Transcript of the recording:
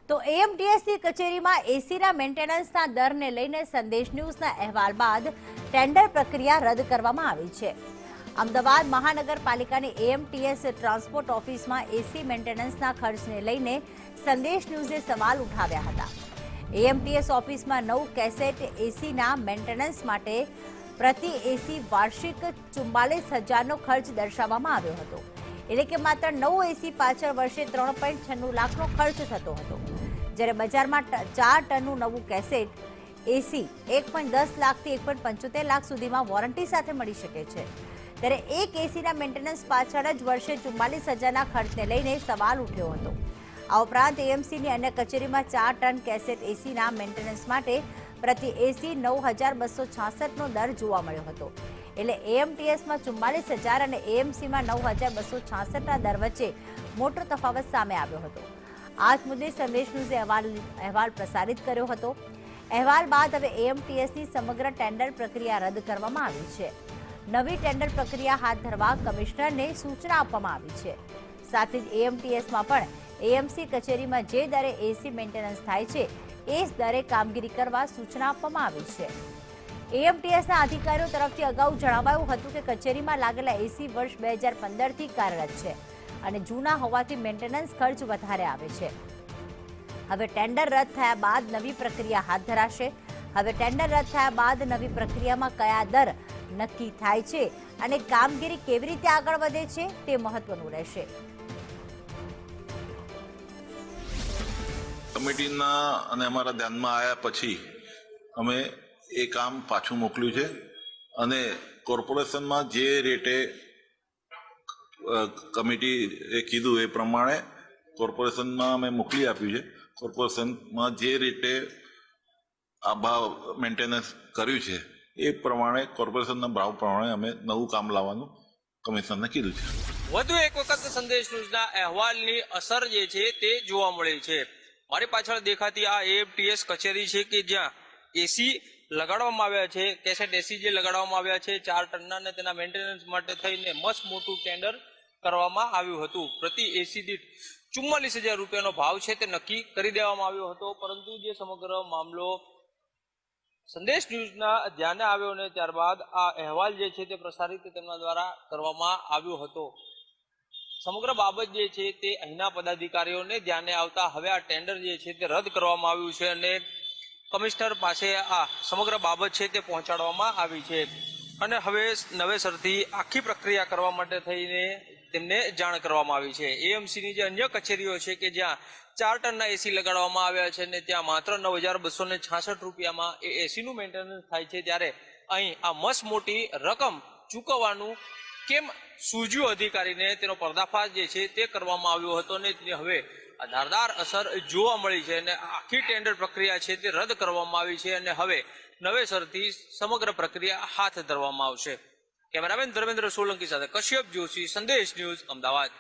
તો એએમટીએસની કચેરીમાં એસીના મેન્ટેનન્સના દરને લઈને સંદેશ ન્યૂઝના અહેવાલ બાદ ટેન્ડર પ્રક્રિયા રદ કરવામાં આવી છે। અમદાવાદ મહાનગરપાલિકાની એએમટીએસ ટ્રાન્સપોર્ટ ઓફિસમાં એસી મેન્ટેનન્સના ખર્ચને લઈને સંદેશ ન્યૂઝે સવાલ ઉઠાવ્યા હતા। એએમટીએસ ઓફિસમાં 9 કેસેટ એસીના મેન્ટેનન્સ માટે પ્રતિ એસી વાર્ષિક 44,000નો ખર્ચ દર્શાવવામાં આવ્યો હતો। એટલે કે માત્ર 9 એસી પાછળ વર્ષે 3.96 લાખનો ખર્ચ થતો હતો, જ્યારે બજારમાં 4 ટનનું નવું કેસેટ એસી 1.10 લાખથી 1.75 લાખ સુધીમાં વોરંટી સાથે મળી શકે છે। ત્યારે એક એસીના મેન્ટેનન્સ પાછળ જ વર્ષે 44,000ના ખર્ચને લઈને સવાલ ઉઠ્યો હતો। આ ઉપરાંત એએમસીની અન્ય કચેરીમાં 4 ટન કેસેટ એસીના મેન્ટેનન્સ માટે પ્રતિ એસી 9,266નો દર જોવા મળ્યો હતો। એટલે એએમટીએસમાં 44,000 અને એએમસીમાં 9,266ના દર વચ્ચે મોટો તફાવત સામે આવ્યો હતો। આ જ મુદ્દે સંદેશ ન્યૂઝે અહેવાલ પ્રસારિત કર્યો હતો। અહેવાલ બાદ હવે એએમટીએસની સમગ્ર ટેન્ડર પ્રક્રિયા રદ કરવામાં આવી છે। નવી ટેન્ડર પ્રક્રિયા હાથ ધરવા કમિશનરને સૂચના આપવામાં આવી છે। સાથે જ એએમટીએસમાં પણ એએમસી કચેરીમાં જે દરે એસી મેન્ટેનન્સ થાય છે એ જ દરે કામગીરી કરવા સૂચના આપવામાં આવી છે। એએમટીએસના અધિકારીઓ તરફથી અગાઉ જણાવાયું હતું કે કચેરીમાં લાગેલા એસી વર્ષ 2015થી કાર્યરત છે અને જૂના હોવાથી મેન્ટેનન્સ ખર્ચ વધારે આવે છે। હવે ટેન્ડર રદ થયા બાદ નવી પ્રક્રિયા હાથ ધરાશે। હવે ટેન્ડર રદ થયા બાદ નવી પ્રક્રિયામાં કયા દર નક્કી થાય છે અને કામગીરી કેવી રીતે આગળ વધે છે તે મહત્વનું રહેશે। કમિટીના અને અમારા ધ્યાનમાં આવ્યા પછી અમે એ કામ પાછું મોકલ્યું છે અને કોર્પોરેશનમાં જે રેટે કમિટીએ કીધું એ પ્રમાણે કોર્પોરેશનમાં અમે મોકલી આપ્યું છે। કોર્પોરેશનમાં જે રેટે આ ભાવ મેન્ટેનન્સ કર્યું છે એ પ્રમાણે કોર્પોરેશનના ભાવ પ્રમાણે અમે નવું કામ લાવવાનું કમિશનરને કીધું છે। વધુ એક વખત સંદેશ ન્યૂઝના અહેવાલની અસર જે છે તે જોવા મળી છે। મારી પાછળ દેખાતી આ એએમટીએસ કચેરી છે કે જ્યાં એસી લગાડવામાં આવ્યા છે, કેસેટ એસી જે લગાડવામાં આવ્યા છે 4 ટનના અને તેના મેન્ટેનન્સ માટે થઈને મસ્ત મોટું ટેન્ડર કરવામાં આવ્યું હતું। પ્રતિ એસી દીઠ 44,000 રૂપિયાનો ભાવ છે તે નક્કી કરી દેવામાં આવ્યો હતો, પરંતુ જે સમગ્ર મામલો સંદેશ ન્યૂઝના ધ્યાને આવ્યો અને ત્યારબાદ આ અહેવાલ જે છે તે પ્રસારિત તેમના દ્વારા કરવામાં આવ્યો હતો। સમગ્ર બાબત જે છે તે અહીંના પદાધિકારીઓને ધ્યાને આવતા હવે આ ટેન્ડર જે છે તે રદ કરવામાં આવ્યું છે અને કમિશનર પાસે આ સમગ્ર બાબત છે તે પહોંચાડવામાં આવી છે અને હવે નવેસરથી આખી પ્રક્રિયા કરવા માટે થઈને તેમને જાણ કરવામાં આવી છે। એએમસીની જે અન્ય કચેરીઓ છે કે જ્યાં 4 ટનના એસી લગાડવામાં આવ્યા છે અને ત્યાં માત્ર 9,266 રૂપિયામાં એ એસીનું મેન્ટેનન્સ થાય છે, ત્યારે અહીં આ મસ્ત મોટી રકમ ચૂકવવાનું કેમ સૂઝ્યું અધિકારીને તેનો પર્દાફાશ જે છે તે કરવામાં આવ્યો હતો અને હવે આ ધારદાર અસર જોવા મળી છે અને આખી ટેન્ડર પ્રક્રિયા છે તે રદ કરવામાં આવી છે અને હવે નવેસરથી સમગ્ર પ્રક્રિયા હાથ ધરવામાં આવશે। કેમેરામેન ધર્મેન્દ્ર સોલંકી સાથે કશ્યપ જોશી, સંદેશ ન્યૂઝ, અમદાવાદ।